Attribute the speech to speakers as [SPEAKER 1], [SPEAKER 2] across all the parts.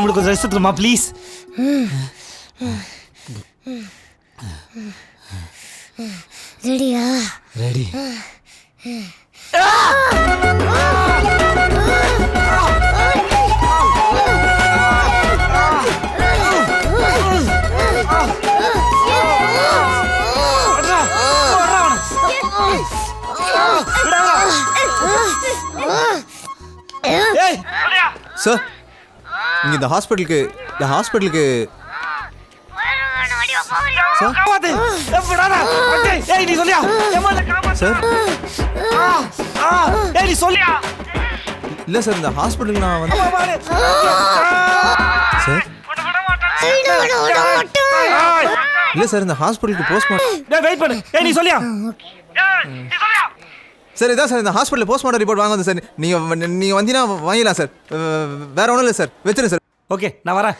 [SPEAKER 1] நம்மளுக்கு கொஞ்சம் rest எடுத்துமா please.
[SPEAKER 2] ரெடியா?
[SPEAKER 1] ரெடி.
[SPEAKER 3] சார் இங்கே இந்த ஹாஸ்பிட்டலுக்கு இல்லை சார் இந்த ஹாஸ்பிட்டலுக்கு நான் வந்து சார் இல்லை சார் இந்த ஹாஸ்பிட்டலுக்கு போஸ்ட்மார்ட்டம்
[SPEAKER 1] வெயிட் பண்ணு. ஏய் நீ சொல்லியா
[SPEAKER 3] சார் இதான் சார் இந்த ஹாஸ்பிட்டலில் போஸ்ட்மார்ட்டம் ரிப்போர்ட் வாங்க வந்து சார் நீங்கள் வந்தீங்கன்னா வாங்கிடலாம் சார். வேற ஒன்றும் இல்லை சார், வச்சிருங்க சார்.
[SPEAKER 1] ஓகே நான் வரேன்.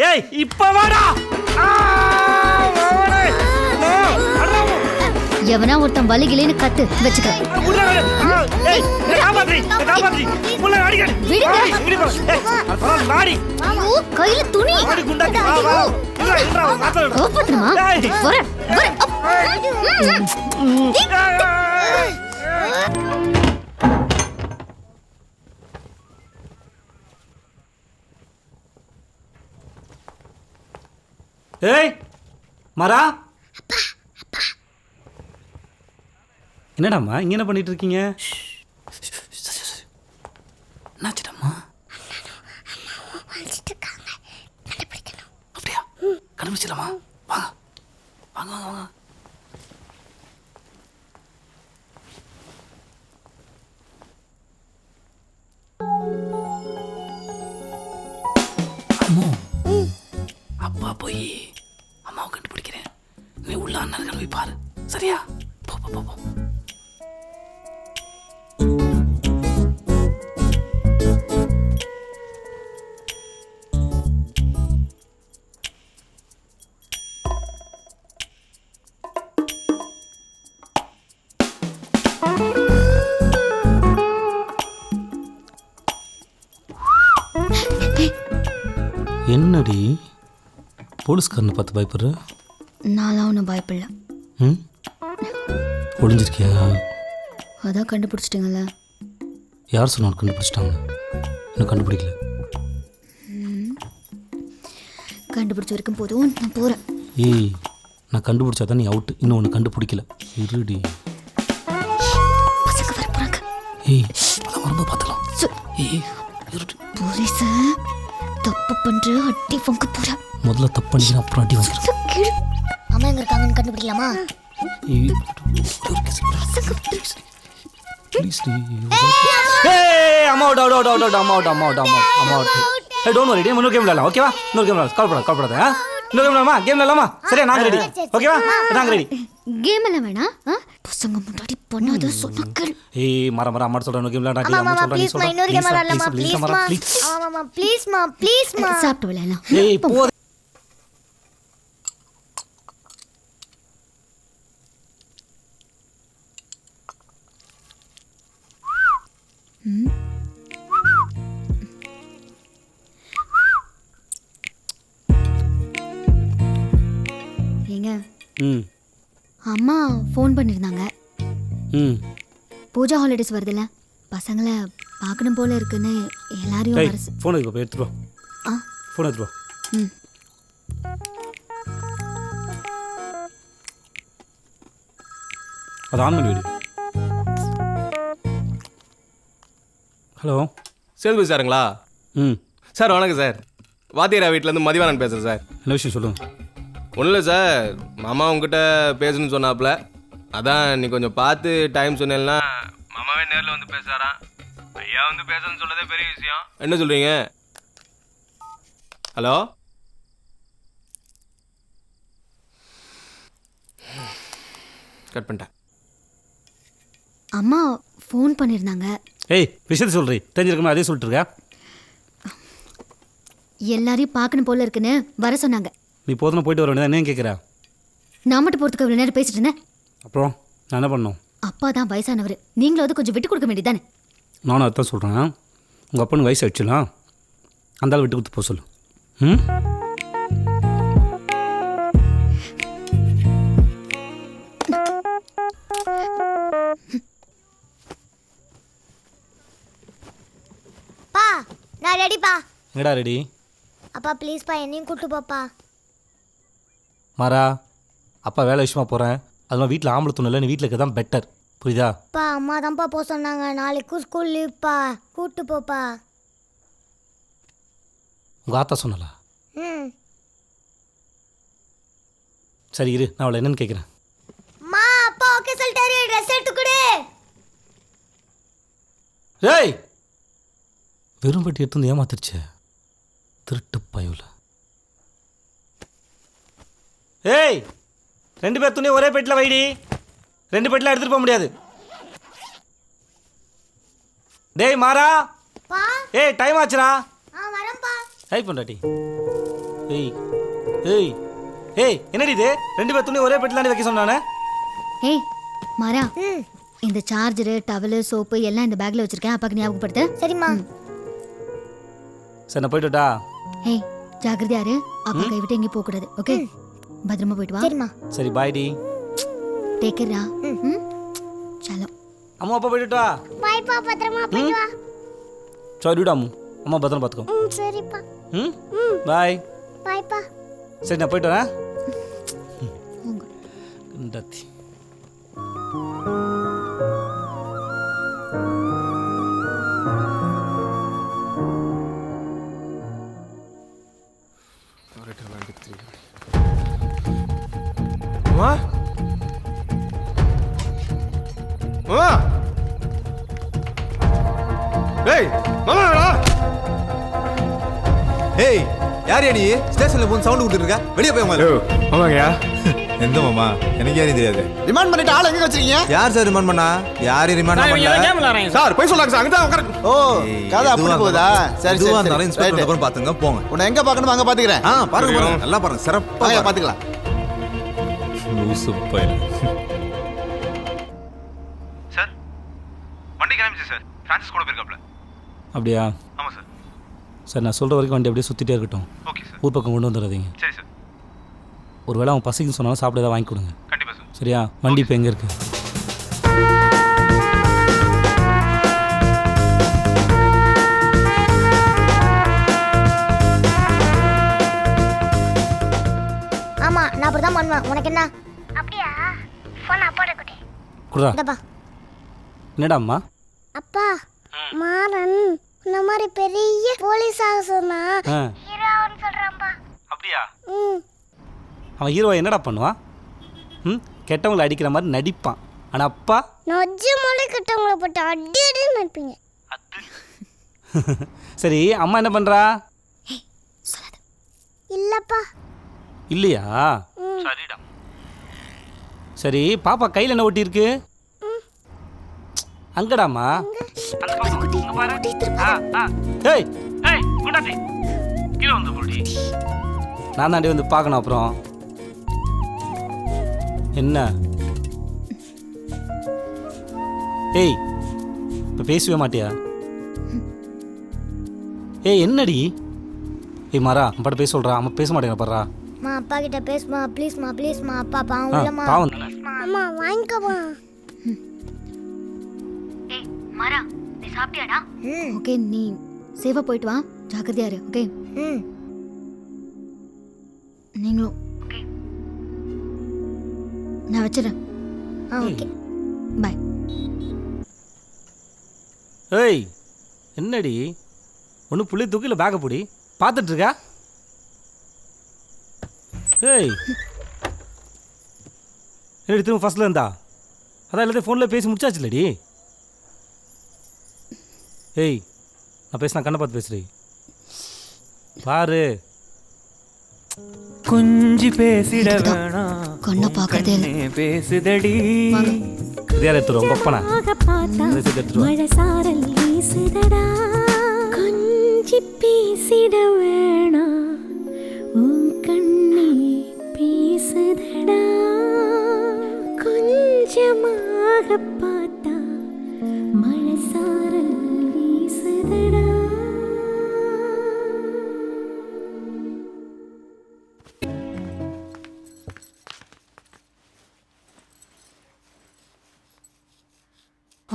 [SPEAKER 1] ஏய் இப்போ வாடா.
[SPEAKER 2] எவனா ஒருத்தன் வலிகிலேன்னு கத்து வச்சுக்க. கையில துணி
[SPEAKER 1] ஏய் மரா, என்னடாம்மா இங்க என்ன பண்ணிட்டு இருக்கீங்க? என்னாச்சுடாம்மா? அப்படியா? கண்டுபிடிச்சிடலாமா? வாங்க வாங்க வாங்க வாங்க. அம்மா அப்பா போய் அம்மாவை கண்டுபிடிக்கிறேன். நீ உள்ள அண்ணன் கண்டு போய் பாரு, சரியா? போ போ போ போ. என்னடி போலீஸ்காரனை பார்த்து பயப்படுற?
[SPEAKER 2] நான்லாம் ஒன்றும் பயப்படல.
[SPEAKER 1] ம் ஒளிஞ்சிருக்கியா?
[SPEAKER 2] அதான் கண்டுபிடிச்சிட்டிங்கல்ல.
[SPEAKER 1] யார் சொன்னாலும் கண்டுபிடிச்சிட்டாங்க, இன்னும் கண்டுபிடிக்கல.
[SPEAKER 2] கண்டுபிடிச்ச வரைக்கும் போதும், நான் போகிறேன்.
[SPEAKER 1] ஏய் நான் கண்டுபிடிச்சா தான் நீ அவுட்டு, இன்னும் ஒன்று கண்டுபிடிக்கல. இருடி.
[SPEAKER 2] பசங்க வர போகிறாங்க.
[SPEAKER 1] ஏய் அதான் வரும்போது பார்த்துக்கலாம். ஏய் இருடி.
[SPEAKER 2] போலீஸ் தப்பு பண்ற, அடி வாங்க போற.
[SPEAKER 1] முதல்ல தப்பு பண்ணிக்கிறேன், அப்புறம் அடி வாங்கிக்கிறேன்.
[SPEAKER 2] அம்மா எங்க இருக்காங்கன்னு கண்டுபிடிக்கலாமா?
[SPEAKER 1] ப்ளீஸ் டி. ஏய் அம்மா அவுட் அவுட் அவுட் அவுட் அம்மா அவுட் அம்மா அவுட் அம்மா அம்மா அவுட். ஏய் டோன்ட் வரி, இன்னொரு கேம் விளையாடலாம், ஓகேவா? இன்னொரு கேம் விளையாடலாம், கவலைப்படாத. இன்னொரு கேம் விளையாடலாமா? கேம் விளையாடலாமா? சரியா? நாங்க ரெடி, ஓகேவா? நாங்க ரெடி.
[SPEAKER 2] கேம் எல்லாம் வேணா, பசங்க முன்னாடி பண்ணாத சொன்னக்கள்.
[SPEAKER 1] ஏய் மர மர அம்மா சொல்றேன், கேம் விளையாடலாம். அம்மா சொல்றேன், நீ சொல்ற. இன்னொரு கேம் விளையாடலாமா? ப்ளீஸ் மா.
[SPEAKER 2] ஆமாமா ப்ளீஸ் மா, ப்ளீஸ் மா. சாப்பிட்டு விளையாடலாம்.
[SPEAKER 1] ஏய் போ.
[SPEAKER 2] ஏங்க அம்மா ஃபோன் பண்ணியிருந்தாங்க. பூஜா ஹாலிடேஸ் வருதுல்ல, பசங்களை பார்க்கணும் போல இருக்குன்னு எல்லாரையும் வர.
[SPEAKER 1] ஃபோன் எடுத்து எடுத்துட்டு வா. ஃபோன் எடுத்துட்டு வா. அது ஆன் பண்ணி விடு. ஹலோ
[SPEAKER 4] சேதுபதி சாருங்களா? சார் வணக்கம் சார். வாத்தியாரா வீட்டிலேருந்து மதிவானன் பேசுகிறேன் சார்.
[SPEAKER 1] என்ன விஷயம் சொல்லுங்கள்.
[SPEAKER 4] ஒன்றும் இல்லை சார், மாமா உங்ககிட்ட பேசணும்னு சொன்னாப்புல, அதான் நீ கொஞ்சம் பார்த்து டைம் சொன்னேன்னா மாமாவே நேரில் வந்து பேசுகிறாராம். ஐயா வந்து பேசணும்னு சொல்கிறதே பெரிய விஷயம். என்ன சொல்கிறீங்க? ஹலோ கட் பண்ணிட்டேன்.
[SPEAKER 2] அம்மா ஃபோன் பண்ணியிருந்தாங்க.
[SPEAKER 1] ஏய் விஷயத்தை சொல்கிறீ, தெரிஞ்சிருக்கமா? அதே சொல்லிட்டு இருக்கா?
[SPEAKER 2] எல்லாரையும் பார்க்கணும் போல இருக்குன்னு வர சொன்னாங்க.
[SPEAKER 1] நீ போதுனா போயிட்டு வர வேண்டியதான், என்ன கேட்குறா?
[SPEAKER 2] நான் மட்டும் போகிறதுக்கு இவ்வளோ நேரம் பேசிட்டு இருந்தேன்.
[SPEAKER 1] அப்புறம் நான் என்ன பண்ணணும்?
[SPEAKER 2] அப்பா தான் வயசானவர், நீங்களும் அது கொஞ்சம் விட்டு கொடுக்க வேண்டியதானே?
[SPEAKER 1] நானும் அதான் சொல்கிறேன். உங்கள் அப்பனுக்கு வயசு ஆயிடுச்சுலாம், அந்த ஆள் விட்டு கொடுத்து போக சொல்லு. ம்
[SPEAKER 5] பா நான் ரெடிப்பா.
[SPEAKER 1] எங்கடா ரெடி?
[SPEAKER 5] அப்பா ப்ளீஸ்ப்பா என்னையும் கூட்டு போப்பா.
[SPEAKER 1] மாறா, அப்பா வேலை விஷயமா போகிறேன். அதெல்லாம் வீட்டில் ஆம்பளை துணை இல்லை, நீ வீட்டில் இருக்க தான் பெட்டர். புரியுதா?
[SPEAKER 5] பா அம்மா தான்ப்பா போக சொன்னாங்க. நாளைக்கும் ஸ்கூல் லீவ்ப்பா. கூட்டு போப்பா.
[SPEAKER 1] உங்கள் ஆத்தா சொன்னலா?
[SPEAKER 5] ம்
[SPEAKER 1] சரி இரு, நான் அவளை என்னன்னு கேட்குறேன்.
[SPEAKER 5] அம்மா அப்பா ஓகே சொல்லிட்டாரு. ட்ரெஸ் எடுத்து கொடு.
[SPEAKER 1] ஏய், வெறும் பட்டி எடுத்து வந்து ஏமாத்திருச்சு திருட்டு பயவுல. ஏய், 2 பேர் துணி ஒரே பெட்டில் வைடி. 2 பெட்டில் எடுத்துகிட்டு போக முடியாது. டேய் மாறா,
[SPEAKER 5] பா
[SPEAKER 1] ஏய் டைம் ஆச்சுடா.
[SPEAKER 5] வரேன்ப்பா.
[SPEAKER 1] டைப் பண்ணாட்டி. ஏய் ஏய் ஏய், என்னடி இது? 2 பேர் துணி ஒரே பெட்டில் வைக்க சொன்னானே.
[SPEAKER 2] ஏய் மாறா,
[SPEAKER 5] ம்
[SPEAKER 2] இந்த சார்ஜரு, டவலு, சோப்பு எல்லாம் இந்த பேக்ல வச்சிருக்கேன். அப்பாக்கு ஞாபகப்படுத்து.
[SPEAKER 5] சரிம்மா.
[SPEAKER 1] சரி நான் போய்ட்டுட்டா.
[SPEAKER 2] ஏய் ஜாக்கிரதையா இரு. அப்பா கை விட்டு எங்கேயும் போக கூடாது. ஓகே, பத்திரமா போயிட்டு வா.
[SPEAKER 5] சரிம்மா.
[SPEAKER 1] சரி பாய் டி.
[SPEAKER 2] Take care. சலோ.
[SPEAKER 1] அம்மா அப்பா போய்ட்டுட்டா.
[SPEAKER 5] பாய்ப்பா பத்திரமா போயிட்டு வா.
[SPEAKER 1] சரிடா அம்மு, அம்மா பத்திரம் பார்த்துக்கோ.
[SPEAKER 5] சரிப்பா.
[SPEAKER 1] ம் பாய்.
[SPEAKER 5] பாய்ப்பா.
[SPEAKER 1] சரி நான் போயிட்டு வரேன். கண்டாத்தி.
[SPEAKER 4] மாமா மாமா, ஏய் மாமா.
[SPEAKER 3] ஏய் யார் நீ? ஸ்டேஷன்ல போய் சவுண்ட் விட்டு இருக்க, வெளியே போய் உங்க.
[SPEAKER 4] ஆமாங்கய்யா.
[SPEAKER 3] எந்த மாமா? எனக்கு யாரையும் தெரியாது.
[SPEAKER 6] ரிமாண்ட் பண்ணிட்டு ஆள் எங்க வச்சிருக்கீங்க?
[SPEAKER 3] யார் சார் ரிமாண்ட் பண்ணா? யாரையும் ரிமாண்ட் பண்ணல
[SPEAKER 4] சார் போய் சொல்லாங்க சார். அங்க தான் உட்காரு.
[SPEAKER 6] ஓ கதை அப்படி போகுதா? சரி
[SPEAKER 3] எதுவா
[SPEAKER 6] சரி
[SPEAKER 3] இருந்தாலும் இன்ஸ்பெக்டர் அப்புறம் பாத்துங்க போங்க.
[SPEAKER 6] உன்னை எங்க பார்க்கணுமோ அங்க பாத்துக்கிறேன்.
[SPEAKER 3] பாருங்க பாருங்க, நல்லா பாருங்க, சிறப்பா
[SPEAKER 6] வாங்க
[SPEAKER 3] பாருங்க.
[SPEAKER 6] பாத்துக்கலாம்.
[SPEAKER 3] லூசு பையன்.
[SPEAKER 7] சார் வண்டி கிளம்பிச்சு சார். ஃப்ரான்சிஸ் கூட போயிருக்காப்ல.
[SPEAKER 1] அப்படியா?
[SPEAKER 7] ஆமாம் சார்.
[SPEAKER 1] சார் நான் சொல்கிற வரைக்கும் வண்டி அப்படியே சுற்றிட்டே இருக்கட்டும்.
[SPEAKER 7] Okay sir.
[SPEAKER 1] ஊர் பக்கம் கொண்டு வந்துடாதீங்க.
[SPEAKER 7] சரி சார்.
[SPEAKER 1] ஒரு வேளை அவன் பசிக்குன்னு சொன்னாலும் சாப்பிட ஏதாவது வாங்கி கொடுங்க.
[SPEAKER 7] கண்டிப்பாக சார்.
[SPEAKER 1] சரியா? வண்டி இப்போ எங்கே இருக்கு?
[SPEAKER 5] ஆமா நான் அப்படிதான் பண்ணுவேன். உனக்கு என்ன? அப்படியா? போன் அப்பாட குட்டி.
[SPEAKER 1] குடுறா.
[SPEAKER 5] இந்தப்பா.
[SPEAKER 1] என்னடா அம்மா?
[SPEAKER 5] அப்பா மாறன் இந்த மாதிரி பெரிய போலீஸ் ஆஃபீஸர்னா ஹீரோன்னு சொல்றான்பா.
[SPEAKER 7] அப்படியா?
[SPEAKER 1] அவன் ஹீரோவை என்னடா பண்ணுவான்? கெட்டவங்களை அடிக்கிற மாதிரி நடிப்பான். ஆனால் அப்பா
[SPEAKER 5] நொஜ்ஜு மொழி கிட்டவங்களை போட்டு அடி அடின்னு நினைப்பீங்க.
[SPEAKER 1] சரி அம்மா என்ன பண்ணுறா?
[SPEAKER 5] இல்லப்பா.
[SPEAKER 1] இல்லையா?
[SPEAKER 7] சரிடா.
[SPEAKER 1] சரி பாப்பா கையில் என்ன ஒட்டி இருக்கு? அங்கடாமா. ஏய்
[SPEAKER 7] ஏய் குண்டாட்டி கீழே வந்து போடி.
[SPEAKER 1] நான் தாண்டி வந்து பார்க்கணும். அப்புறம் என்ன? ஏய் இப்போ பேசவே மாட்டியா? ஏய் என்னடி? ஏய் மாறா, அம்பாட்ட பேச சொல்கிறா. அம்மா பேச மாட்டேங்க பாடுறா.
[SPEAKER 5] மா அப்பா கிட்ட பேசுமா ப்ளீஸ்மா ப்ளீஸ்மா. அப்பா பாவம் இல்லம்மா.
[SPEAKER 1] பாவம்.
[SPEAKER 5] அம்மா வாங்கிக்கோமா.
[SPEAKER 2] ஏய் மாறா, நீ சாப்பிட்டியாடா? ஓகே, நீ சேஃபா போயிட்டு வா. ஜாக்கிரதையா இரு. ஓகே நீங்களும். ஓகே நான் வச்சிடறேன்.
[SPEAKER 5] Okay
[SPEAKER 2] bye.
[SPEAKER 1] ஏய் என்னடி? ஒன்று புள்ளி தூக்கில பேக்கை பிடி பார்த்துட்டு இருக்கா? ஏய் என்னடி திரும்ப ஃபர்ஸ்ட்ல இருந்தா? அதான் எல்லாத்தையும் ஃபோனில் பேசி முடிச்சாச்சு இல்லடி? ஏய் நான் பேசினா கண்ணை பார்த்து பேசுறீ பாரு.
[SPEAKER 8] குஞ்சி பேசிட வேணாம்,
[SPEAKER 2] கண்ணை பார்க்கறதே இல்லை.
[SPEAKER 8] பேசுதடி.
[SPEAKER 1] யார் எடுத்துருவோம்? உங்க ஒப்பனா எடுத்துருவோம்.
[SPEAKER 9] மழை சாரல் வீசுதடா, கொஞ்சி பேசிட வேணாம், உன் கண்ணே பேசுதடா, கொஞ்சமாக பார்த்தா மழை சாரல் வீசுதடா.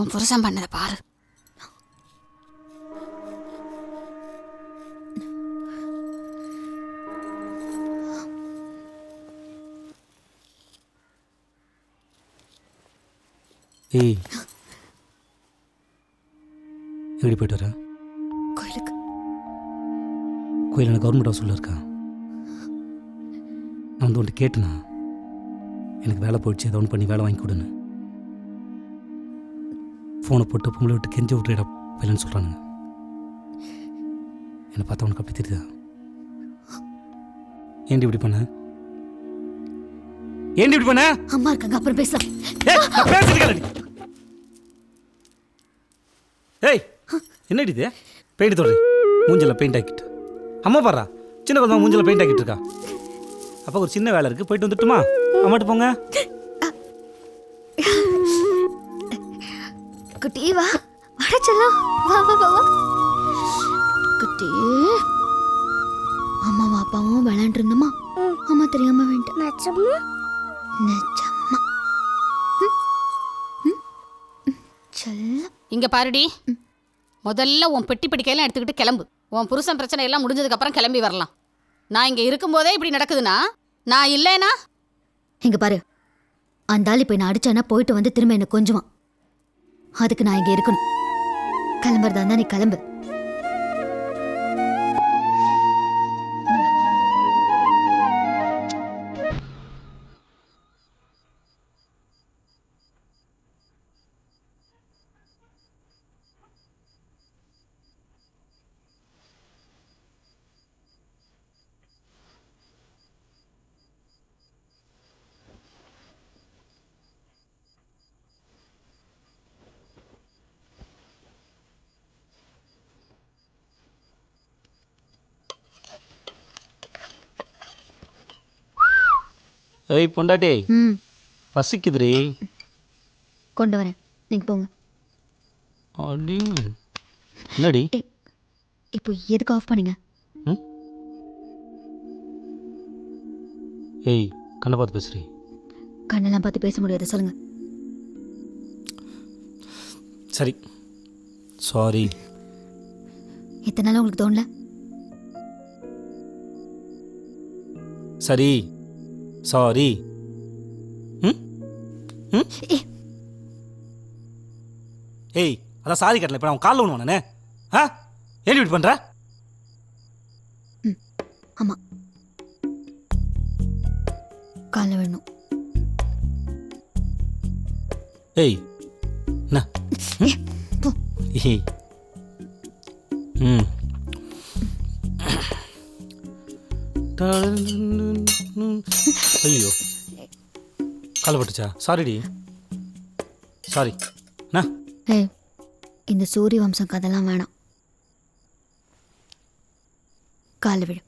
[SPEAKER 2] உன் புருஷன் பண்ணதை பாரு.
[SPEAKER 1] ஏய் எப்படி போயிட்டு வர?
[SPEAKER 2] கோயிலுக்கு.
[SPEAKER 1] கோயில் எனக்கு கவர்மெண்ட் ஹவுஸ் உள்ள இருக்கா? நான் வந்து ஒன்று கேட்டேனா, எனக்கு வேலை போயிடுச்சு, ஏதோ ஒன்று பண்ணி வேலை வாங்கி கொடுன்னு. ஃபோனை போட்டு பொம்பளை விட்டு கெஞ்சி விட்டுடா போயிலன்னு சொல்கிறானுங்க. என்னை பார்த்தா உனக்கு அப்படி தெரியுதா? ஏன்டி இப்படி பண்ண? ஏன்டி இப்படி பண்ண?
[SPEAKER 2] அம்மா இருக்காங்க, அப்புறம் பேசலாம்.
[SPEAKER 1] ஏய், நான் பேசிட்டு இருக்கேன். ஏய், என்னடி இது? பெயிண்ட் தொடுறி, மூஞ்சில் பெயிண்ட் ஆக்கிட்டு. அம்மா பாரா, சின்ன குழந்தை மூஞ்சில் பெயிண்ட் ஆக்கிட்டு இருக்கா. அப்போ ஒரு சின்ன வேலை இருக்குது, போயிட்டு வந்துட்டுமா? அம்மாட்டு போங்க.
[SPEAKER 2] குட்டி வா, வரச்சலாம். வா வா வா வா. குட்டி, அம்மாவும் அப்பாவும் விளையாண்டு இருந்தோமா? அம்மா தெரியாம வேண்டாம்.
[SPEAKER 5] நச்சம்மா
[SPEAKER 2] நிஜம்மா. செல்லம்.
[SPEAKER 10] இங்க பாருடி, முதல்ல உன் பெட்டி பிடிக்கையெல்லாம் எடுத்துக்கிட்டு கிளம்பு. உன் புருஷன் பிரச்சனை எல்லாம் முடிஞ்சதுக்கு அப்புறம் கிளம்பி வரலாம். நான் இங்க இருக்கும்போதே இப்படி நடக்குதுன்னா நான் இல்லைனா?
[SPEAKER 2] இங்க பாரு, அந்த ஆள் இப்ப என்ன அடிச்சானா போயிட்டு வந்து திரும்ப என்ன கொஞ்சுவான். அதுக்கு நான் இங்க இருக்கணும். கிளம்புறதா இருந்தா நீ கிளம்பு.
[SPEAKER 1] ஏய் பொண்டாட்டி,
[SPEAKER 2] ம்,
[SPEAKER 1] பசிக்குதுரி.
[SPEAKER 2] கொண்டு வரேன், நீங்க போங்க.
[SPEAKER 1] அடி என்னடி?
[SPEAKER 2] இப்போ எதுக்கு ஆஃப் பண்ணீங்க?
[SPEAKER 1] ம்? ஏய், கண்ணை பார்த்து பேசுறி.
[SPEAKER 2] கண்ணெல்லாம் பார்த்து பேச முடியாது, சொல்லுங்க.
[SPEAKER 1] சரி, சாரி.
[SPEAKER 2] இத்தனை நாள் உங்களுக்கு தோணல?
[SPEAKER 1] சரி, சாரி. ம் ம்
[SPEAKER 2] ஏய்,
[SPEAKER 1] ஏய், அதான் சாரி கட்டல. இப்போ நான் காலில் ஒன்று நானே. ஆ, ஏன் இப்படி பண்ணுற?
[SPEAKER 2] ஆமா, காலைல வேணும்.
[SPEAKER 1] ஏய், என்ன?
[SPEAKER 2] போ.
[SPEAKER 1] ஏய், ம். ஐயோ, காலை பட்டுச்சா? சாரிடி, சாரி. என்ன?
[SPEAKER 2] ஏய், இந்த சூரிய வம்சம் கதெல்லாம் வேணாம். காலை விடு.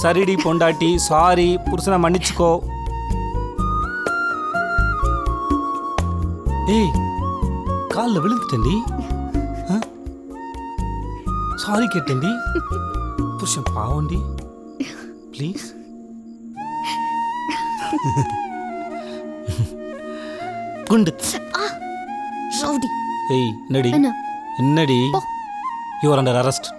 [SPEAKER 1] சரிடி பொண்டாட்டி, சாரி. புருஷனை மன்னிச்சுக்கோ. ஏய், காலில் விழுந்துட்டேன்டி. சாரி கேட்டேன்டி. புருஷன் பாவண்டி, ப்ளீஸ். குண்டு.
[SPEAKER 2] ரவுடி.
[SPEAKER 1] ஏய், என்னடி?
[SPEAKER 2] என்ன?
[SPEAKER 1] என்னடி?
[SPEAKER 2] போ.
[SPEAKER 1] You are under arrest.